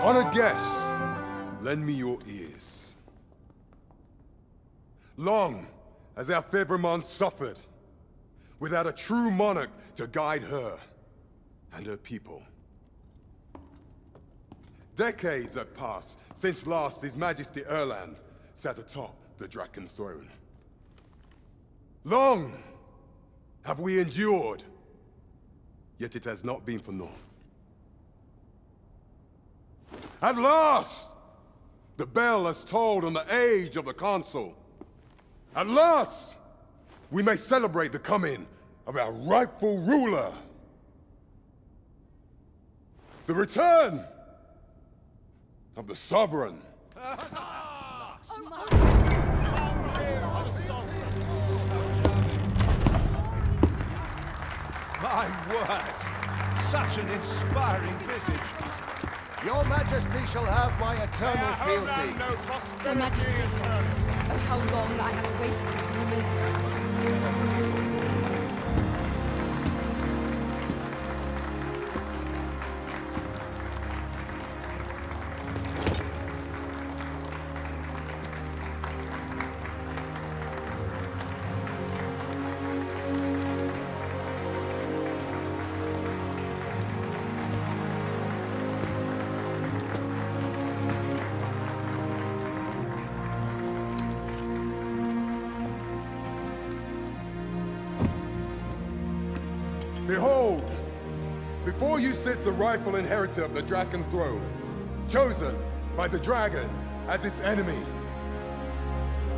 Honored guests, lend me your ears. Long has our Fevrimon suffered, without a true monarch to guide her and her people. Decades have passed since last His Majesty Erland sat atop the Draken throne. Long have we endured, yet it has not been for naught. At last, the bell has tolled on the age of the Council. At last, we may celebrate the coming of our rightful ruler. The return of the Sovereign. My word! Such an inspiring visage. Your Majesty shall have my eternal fealty. Your Majesty, oh how long I have awaited this moment. Behold, before you sits the rightful inheritor of the Draken throne, chosen by the dragon as its enemy.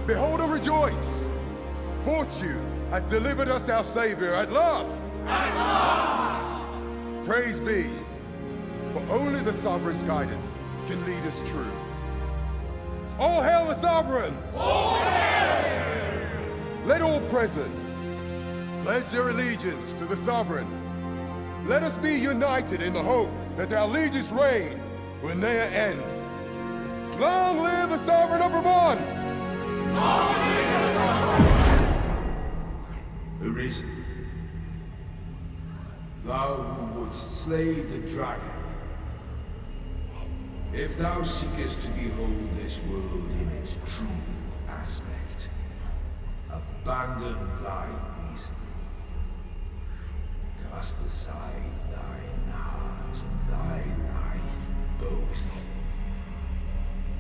Behold and rejoice! Fortune has delivered us our savior at last! At last! Praise be, for only the Sovereign's guidance can lead us true. All hail the Sovereign! All hail! Let all present pledge their allegiance to the Sovereign. Let us be united in the hope that our liege's reign will ne'er end. Long live the Sovereign of Vermont! Long live the Sovereign! Arisen, thou who wouldst slay the dragon, if thou seekest to behold this world in its true aspect, abandon thy reason. Cast aside thine heart and thy life both.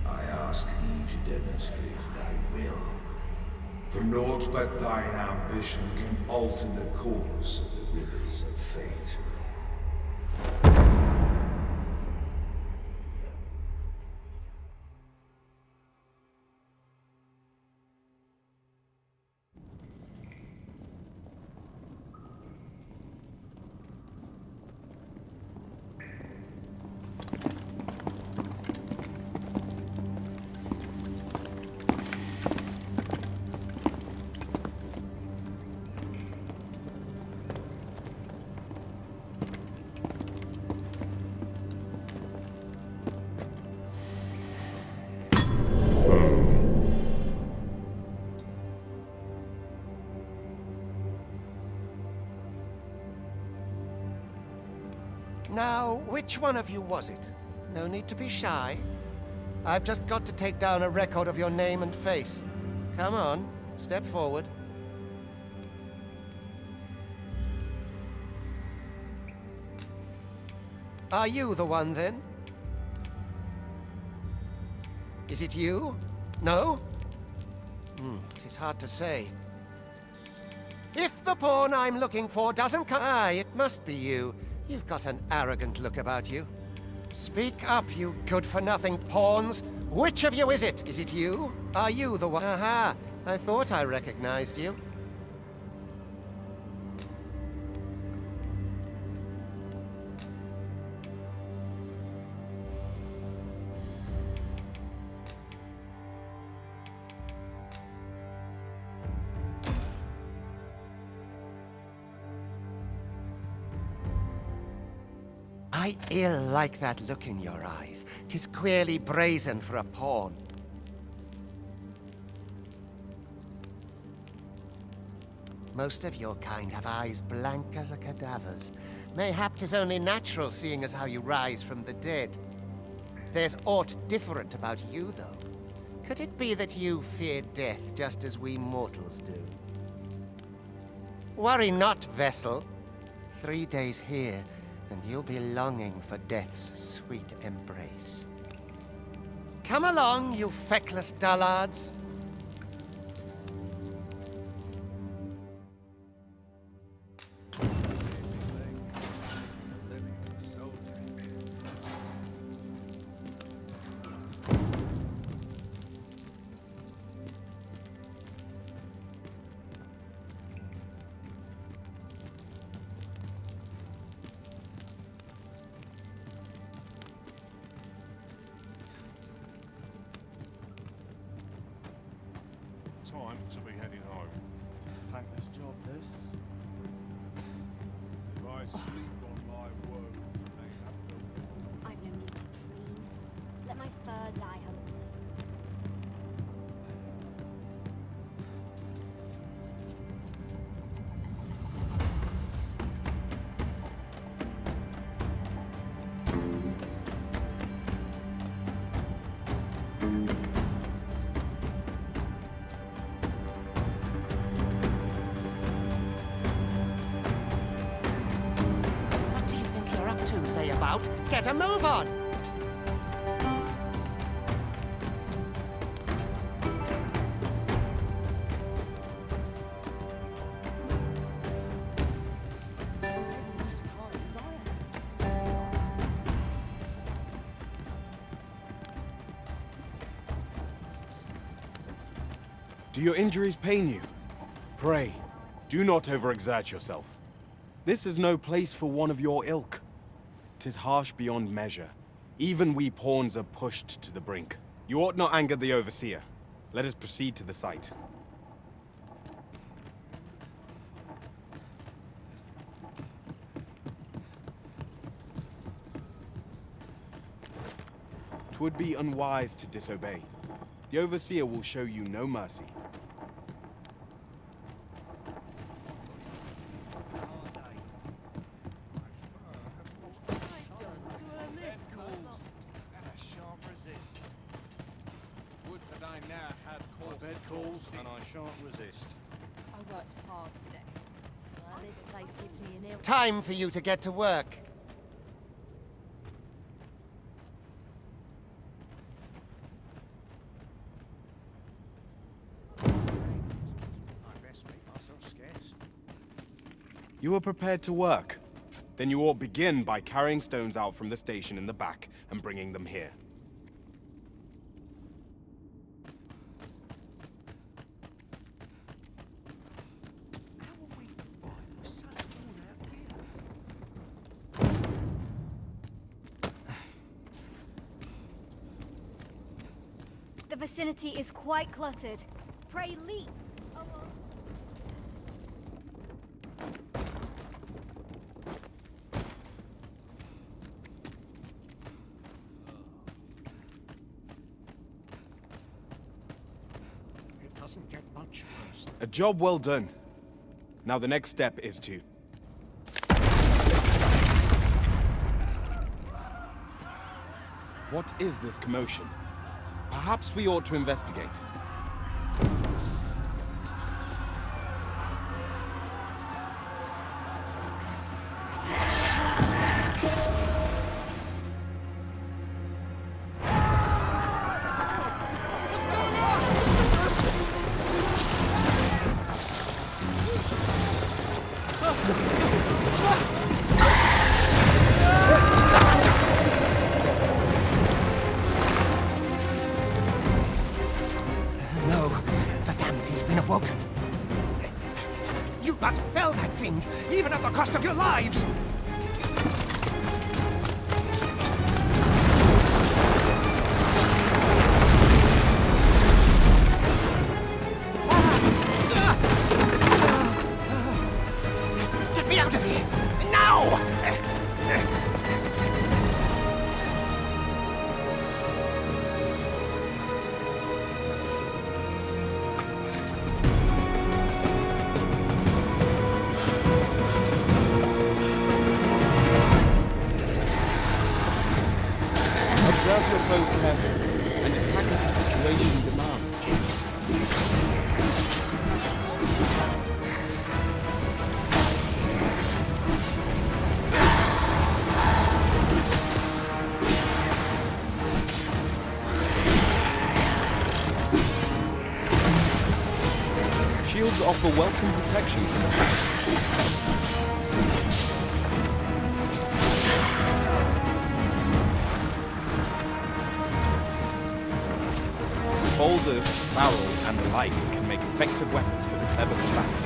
I ask thee to demonstrate thy will, for naught but thine ambition can alter the course of the rivers of fate. Now, which one of you was it? No need to be shy. I've just got to take down a record of your name and face. Come on, step forward. Are you the one, then? Is it you? No? It is hard to say. If the pawn I'm looking for doesn't come... Ah, it must be you. You've got an arrogant look about you. Speak up, you good-for-nothing pawns. Which of you is it? Is it you? Are you the one? Aha! I thought I recognized you. I ill like that look in your eyes. 'Tis queerly brazen for a pawn. Most of your kind have eyes blank as a cadaver's. Mayhap 'tis only natural, seeing as how you rise from the dead. There's aught different about you, though. Could it be that you fear death just as we mortals do? Worry not, vessel. 3 days here, and you'll be longing for death's sweet embrace. Come along, you feckless dullards. Time to be heading home. It's a thankless job, this. If I sleep on my woe, they have no I've no need to preen. Let my fur lie open. What do you think you're up to, layabout? Get a move on! Do your injuries pain you? Pray, do not overexert yourself. This is no place for one of your ilk. 'Tis harsh beyond measure. Even we pawns are pushed to the brink. You ought not anger the overseer. Let us proceed to the site. 'Twould be unwise to disobey. The overseer will show you no mercy. and I shan't resist. Would that I now had bed calls and I shan't resist. I worked hard today. Well, this place gives me an ill. Time for you to get to work. I best make myself scarce. You are prepared to work? Then you ought begin by carrying stones out from the station in the back and bringing them here. The vicinity is quite cluttered. Pray leap. Oh, well. It doesn't get much worse. A job well done. Now the next step is to... What is this commotion? Perhaps we ought to investigate. No, the damn thing's been awoken. You but fell that fiend, even at the cost of your lives! Get me out of here! Now! careful and attack as the situation demands. Shields offer welcome protection from attacks. Boulders, barrels, and the like can make effective weapons for the clever combatants.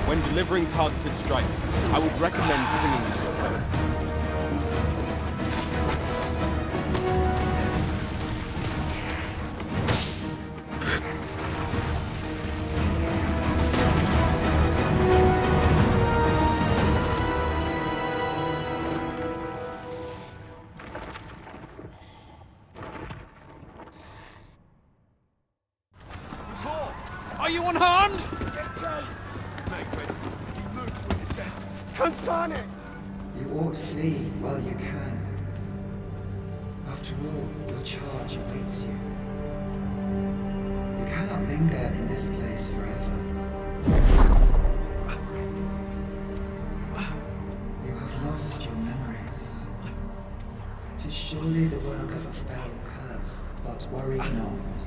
When delivering targeted strikes, I would recommend clinging to your foe. Are you unharmed? You ought flee while you can. After all, your charge awaits you. You cannot linger in this place forever. You have lost your memories. 'Tis surely the work of a fell curse, but worry not.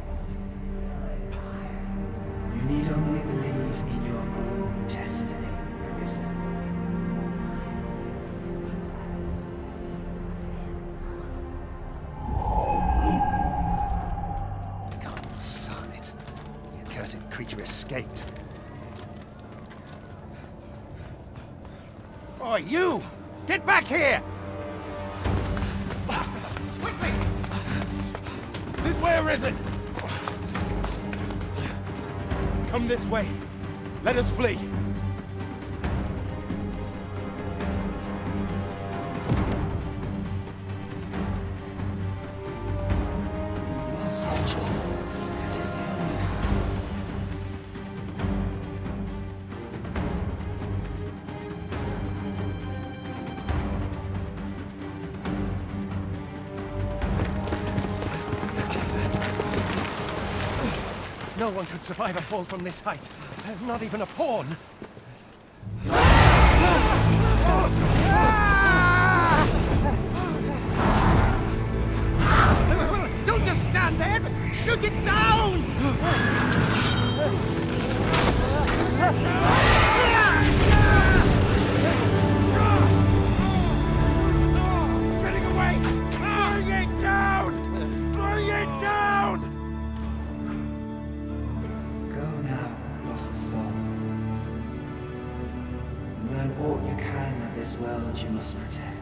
You need only believe in your own destiny, Arisen. Son it. The accursed creature escaped. Oh, you! Get back here! Quickly! This way, Arisen! Come this way. Let us flee. You must endure. It is the only path. No one could survive a fall from this height. Not even a pawn. Don't just stand there! Shoot it down! It's getting away! Bring it down! Bring it down! Go now, lost soul. Learn all you can of this world you must protect.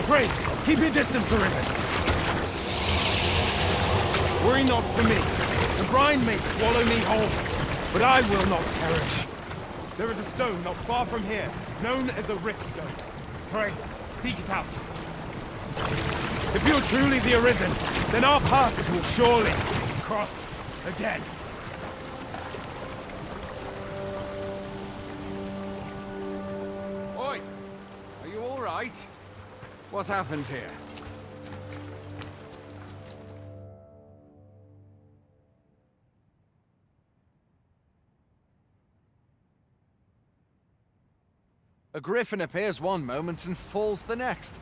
Pray, keep your distance, Arisen. Worry not for me. The brine may swallow me whole, but I will not perish. There is a stone not far from here, known as a rift stone. Pray, seek it out. If you're truly the Arisen, then our paths will surely cross again. Oi! Are you all right? What happened here? A griffin appears one moment and falls the next.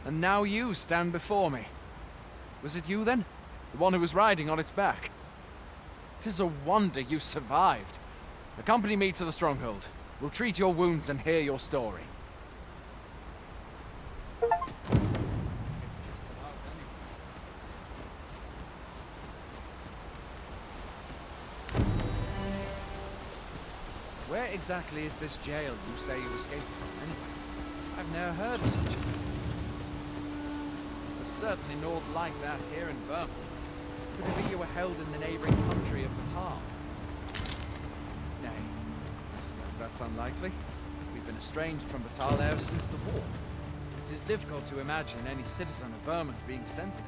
And now you stand before me. Was it you then? The one who was riding on its back? 'Tis a wonder you survived. Accompany me to the stronghold. We'll treat your wounds and hear your story. Where exactly is this jail you say you escaped from, anyway? I've never heard of such a place. There's certainly naught like that here in Vermont. Could it be you were held in the neighboring country of Batal? Nay, I suppose that's unlikely. We've been estranged from Batal ever since the war. It is difficult to imagine any citizen of Vermont being sent there.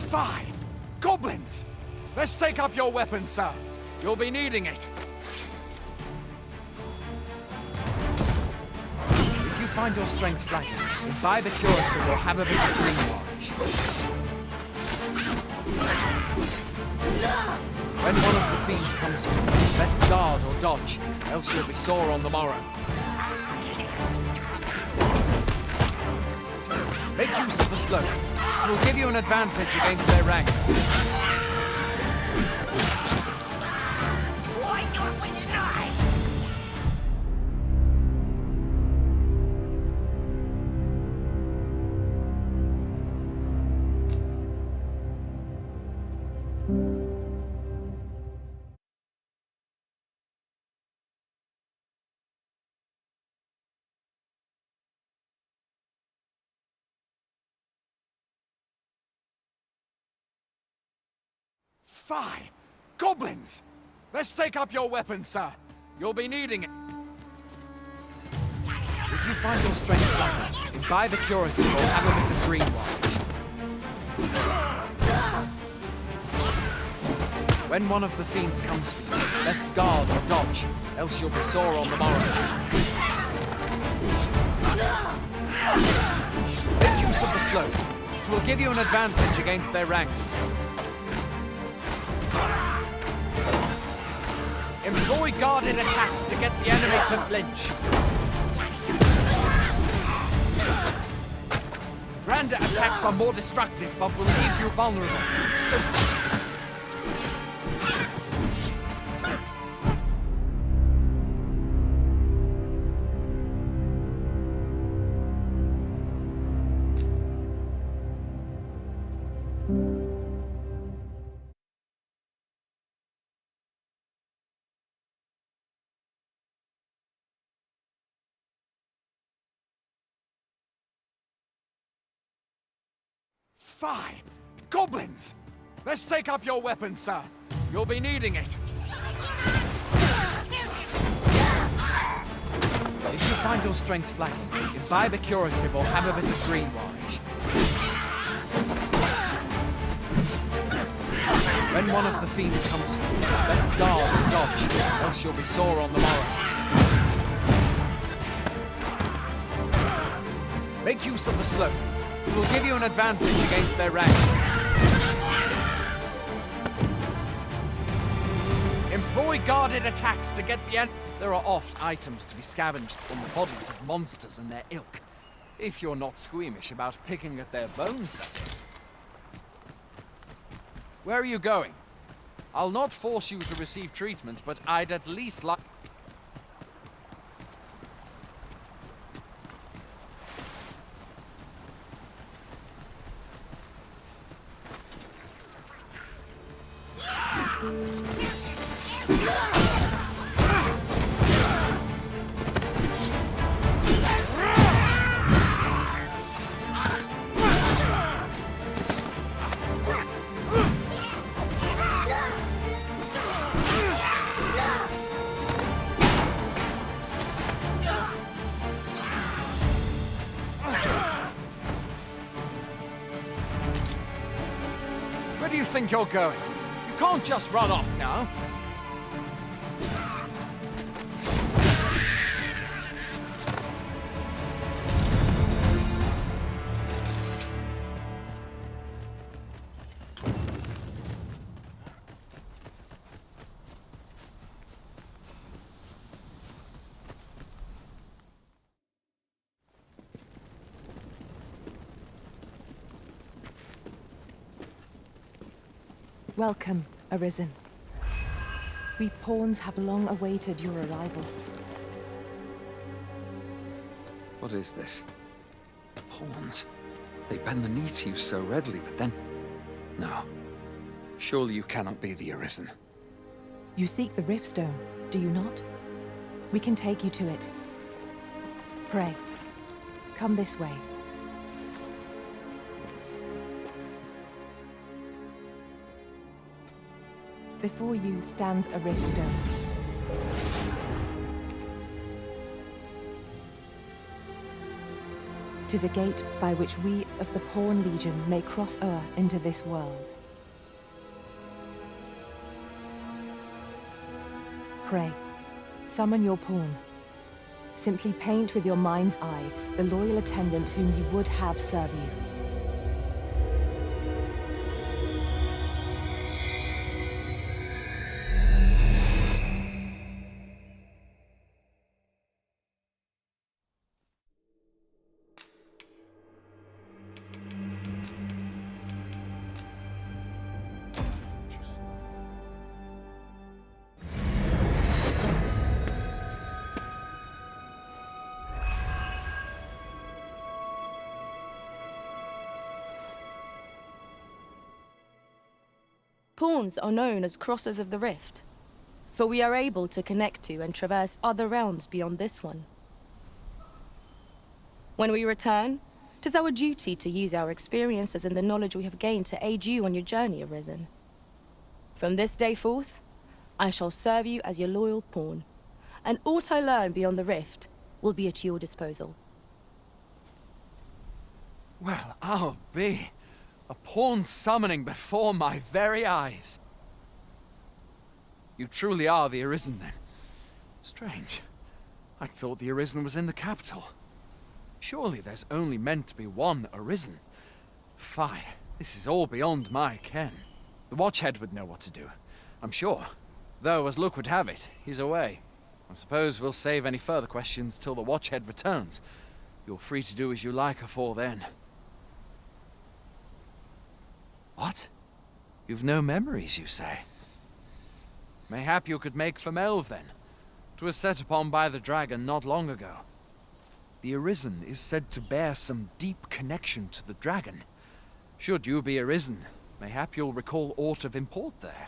Fie! Goblins! Let's take up your weapons, sir. You'll be needing it. If you find your strength flagging, imbibe a curative or have a bit of green orange. When one of the fiends comes in, best guard or dodge, else you'll be sore on the morrow. Make use of the slope. It will give you an advantage against their ranks. Fie! Goblins! Let's take up your weapons, sir. You'll be needing it. If you find your strength flagging, imbibe a curative or have a bit of green orange. When one of the fiends comes for you, best guard or dodge, else you'll be sore on the morrow. Make use of the slope. It will give you an advantage against their ranks. Employ guarded attacks to get the enemy to flinch. Grander attacks are more destructive, but will leave you vulnerable. So Fie! Goblins! Let's take up your weapons, sir. You'll be needing it. If you find your strength flagging, imbibe a curative or have a bit of green orange. When one of the fiends comes for you, best guard or dodge, else you'll be sore on the morrow. Make use of the slope. It will give you an advantage against their ranks. Employ guarded attacks to get the end. There are oft items to be scavenged from the bodies of monsters and their ilk. If you're not squeamish about picking at their bones, that is. Where are you going? I'll not force you to receive treatment, but I'd at least like... Where do you think you're going? You can't just run off now. Welcome, Arisen. We pawns have long awaited your arrival. What is this? Pawns. They bend the knee to you so readily, but then... No. Surely you cannot be the Arisen. You seek the Riftstone, do you not? We can take you to it. Pray, come this way. Before you stands a Riftstone. "'Tis a gate by which we of the Pawn Legion may cross o'er into this world. Pray, summon your pawn. Simply paint with your mind's eye the loyal attendant whom you would have serve you. Pawns are known as Crossers of the Rift, for we are able to connect to and traverse other realms beyond this one. When we return, 'tis our duty to use our experiences and the knowledge we have gained to aid you on your journey, Arisen. From this day forth, I shall serve you as your loyal pawn, and aught I learn beyond the Rift will be at your disposal. Well, I'll be. A pawn summoning before my very eyes. You truly are the Arisen, then. Strange. I thought the Arisen was in the capital. Surely there's only meant to be one Arisen. Fie, this is all beyond my ken. The Watchhead would know what to do, I'm sure. Though, as luck would have it, he's away. I suppose we'll save any further questions till the Watchhead returns. You're free to do as you like afore then. What? You've no memories, you say? Mayhap you could make for Melve, then. 'Twas set upon by the dragon not long ago. The Arisen is said to bear some deep connection to the dragon. Should you be Arisen, mayhap you'll recall aught of import there.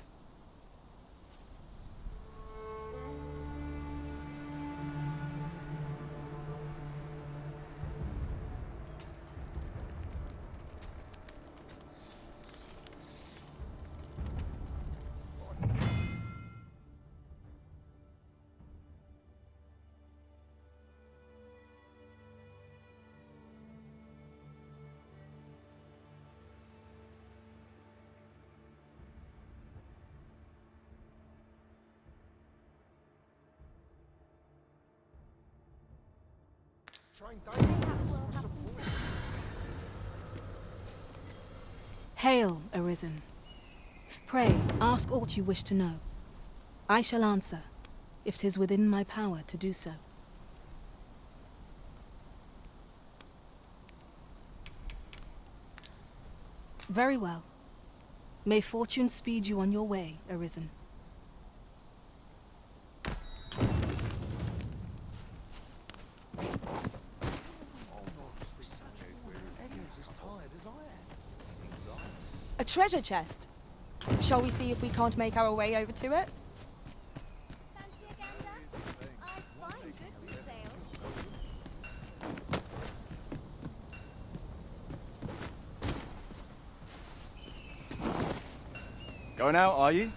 Hail, Arisen. Pray, ask aught you wish to know. I shall answer, if 'tis within my power to do so. Very well. May fortune speed you on your way, Arisen. A treasure chest. Shall we see if we can't make our way over to it? Fancy a gander? I've fine goods for sale. Going out, are you?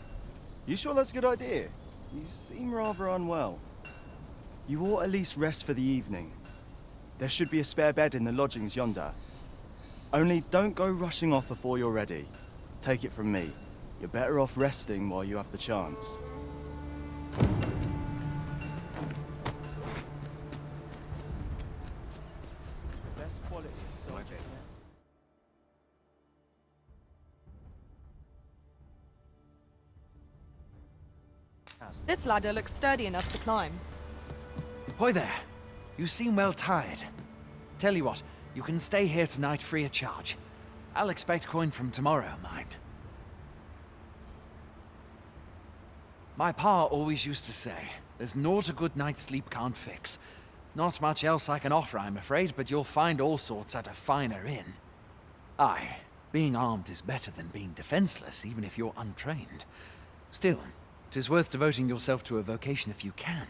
You sure that's a good idea? You seem rather unwell. You ought at least rest for the evening. There should be a spare bed in the lodgings yonder. Only don't go rushing off before you're ready. take it from me. You're better off resting while you have the chance. Best quality of soldier. This ladder looks sturdy enough to climb. Hoy there. You seem well tired. Tell you what, you can stay here tonight free of charge. I'll expect coin from tomorrow, mind. My pa always used to say, there's naught a good night's sleep can't fix. Not much else I can offer, I'm afraid, but you'll find all sorts at a finer inn. Aye, being armed is better than being defenseless, even if you're untrained. Still, 'tis worth devoting yourself to a vocation if you can.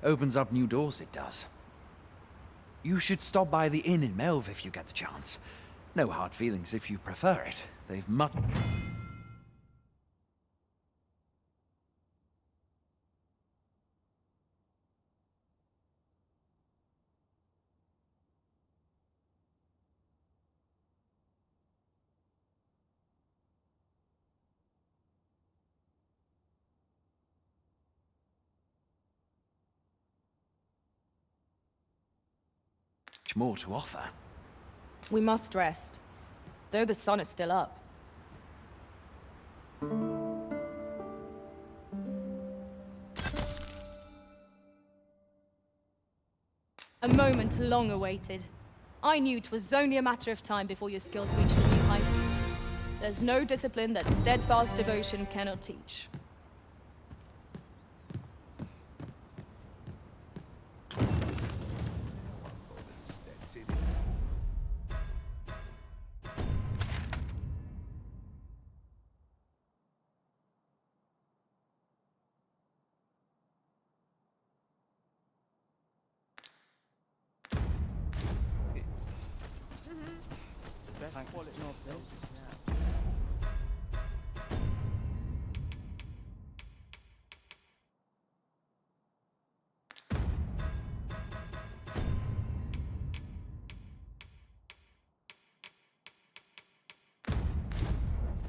Opens up new doors, it does. You should stop by the inn in Melve if you get the chance. No hard feelings if you prefer it. They've much more to offer. We must rest, though the sun is still up. A moment long awaited. I knew 'twas only a matter of time before your skills reached a new height. There's no discipline that steadfast devotion cannot teach. Best quality of this.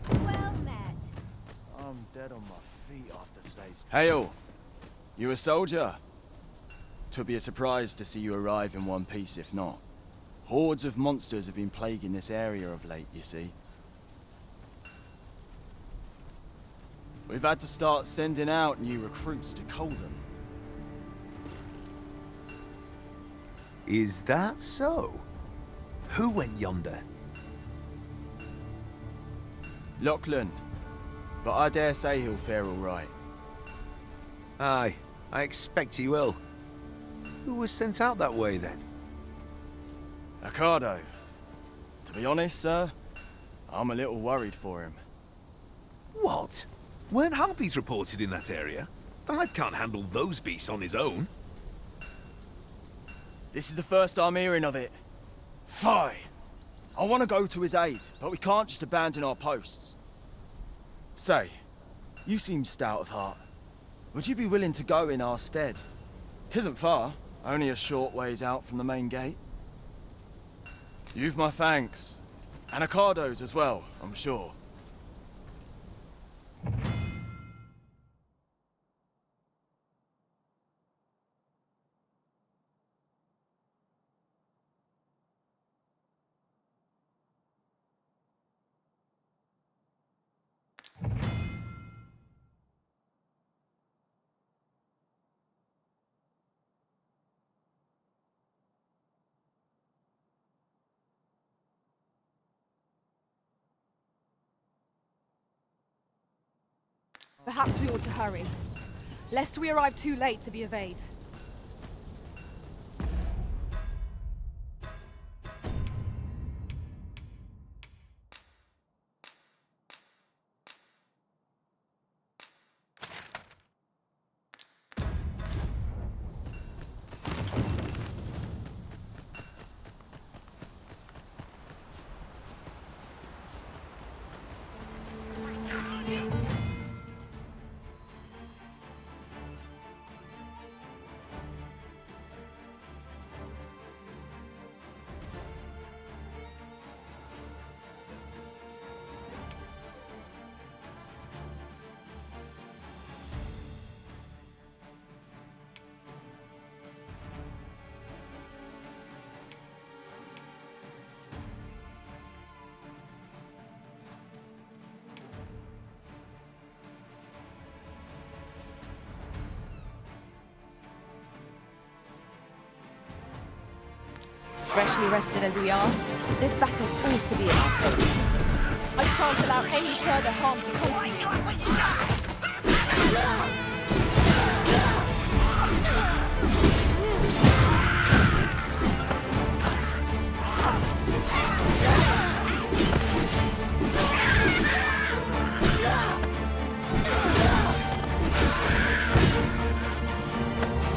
Well met. I'm dead on my feet after today's... Hail! You a soldier? 'Twould be a surprise to see you arrive in one piece, if not. Hordes of monsters have been plaguing this area of late, you see. We've had to start sending out new recruits to cull them. Is that so? Who went yonder? Lachlan. But I dare say he'll fare all right. Aye, I expect he will. Who was sent out that way, then? Ricardo. To be honest, sir, I'm a little worried for him. What? Weren't harpies reported in that area? The lad can't handle those beasts on his own. This is the first I'm hearing of it. Fie! I want to go to his aid, but we can't just abandon our posts. Say, you seem stout of heart. Would you be willing to go in our stead? 'Tisn't far, only a short ways out from the main gate. You've my thanks. And Ricardo's as well, I'm sure. Perhaps we ought to hurry, lest we arrive too late to be obeyed. Freshly rested as we are, this battle ought to be in our favour. I shan't allow any further harm to come to you.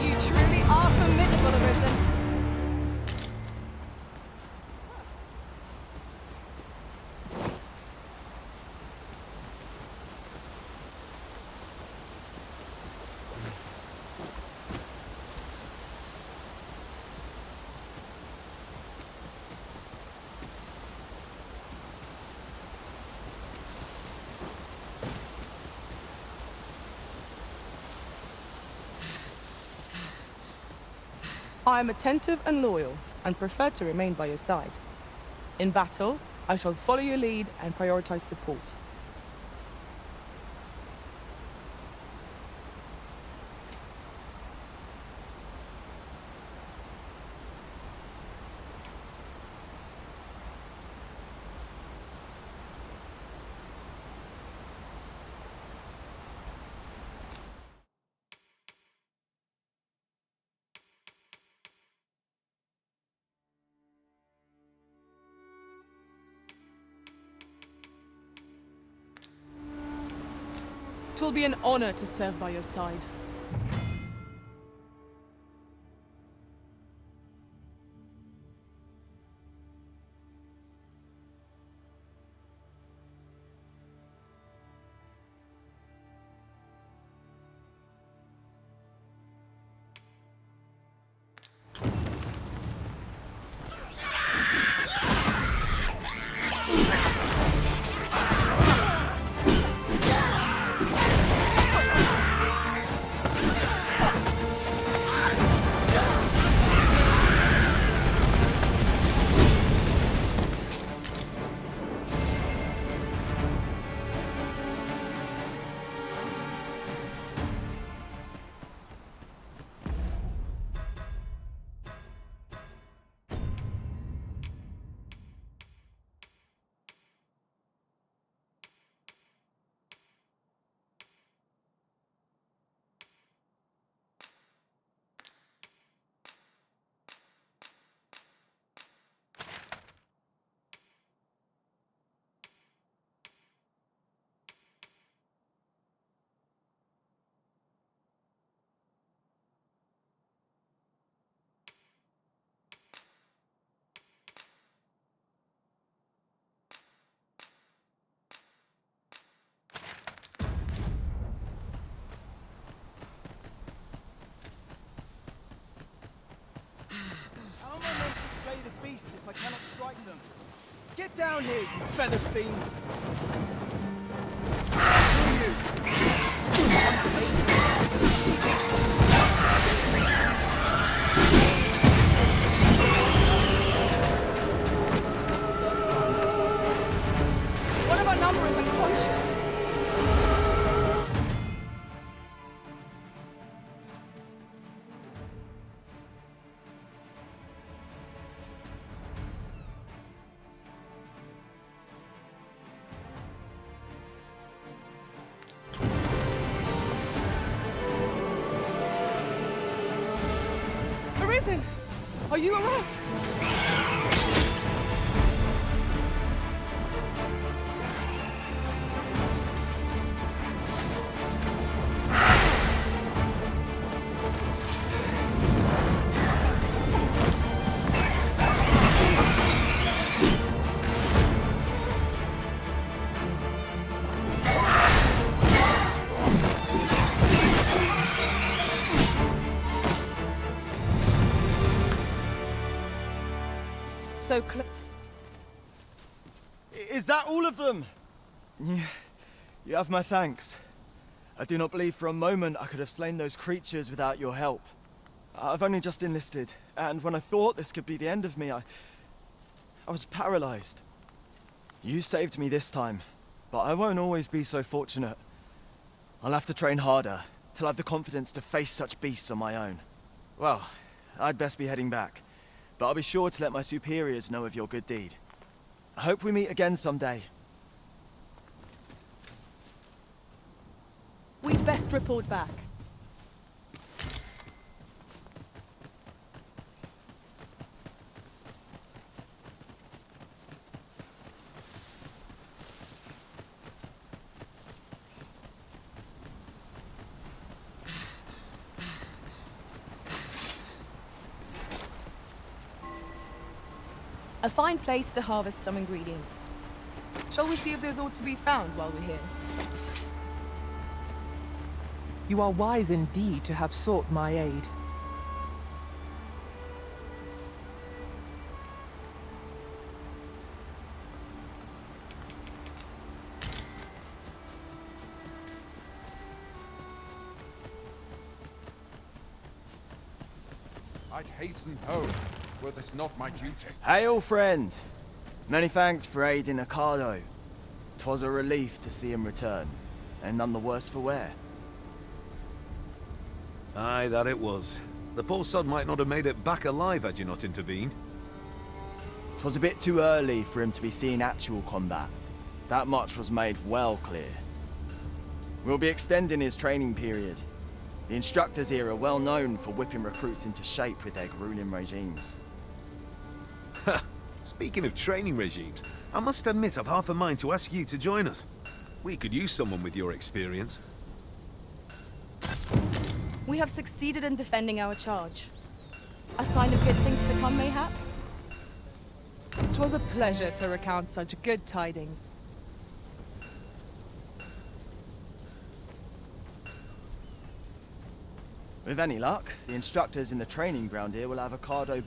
You truly are formidable, Arisen. I am attentive and loyal, and prefer to remain by your side. In battle, I shall follow your lead and prioritize support. It will be an honor to serve by your side. If I cannot strike them. Get down here, you feather fiends! One of our number is unconscious. Arisen! Are you alright? So close. Is that all of them? Yeah, you have my thanks. I do not believe for a moment I could have slain those creatures without your help. I've only just enlisted, and when I thought this could be the end of me, I was paralyzed. You saved me this time, but I won't always be so fortunate. I'll have to train harder, till I've the confidence to face such beasts on my own. Well, I'd best be heading back. but I'll be sure to let my superiors know of your good deed. I hope we meet again someday. We'd best report back. A fine place to harvest some ingredients. Shall we see if there's aught to be found while we're here? You are wise indeed to have sought my aid. I'd hasten home, were this not my duty. Hail, friend! Many thanks for aiding Ricardo. 'Twas a relief to see him return, and none the worse for wear. Aye, that it was. The poor sod might not have made it back alive had you not intervened. 'Twas a bit too early for him to be seeing actual combat. That much was made well clear. We'll be extending his training period. The instructors here are well known for whipping recruits into shape with their grueling regimes. Speaking of training regimes, I must admit I've half a mind to ask you to join us. We could use someone with your experience. We have succeeded in defending our charge. A sign of good things to come, mayhap? 'Twas a pleasure to recount such good tidings. With any luck, the instructors in the training ground here will have Ricardo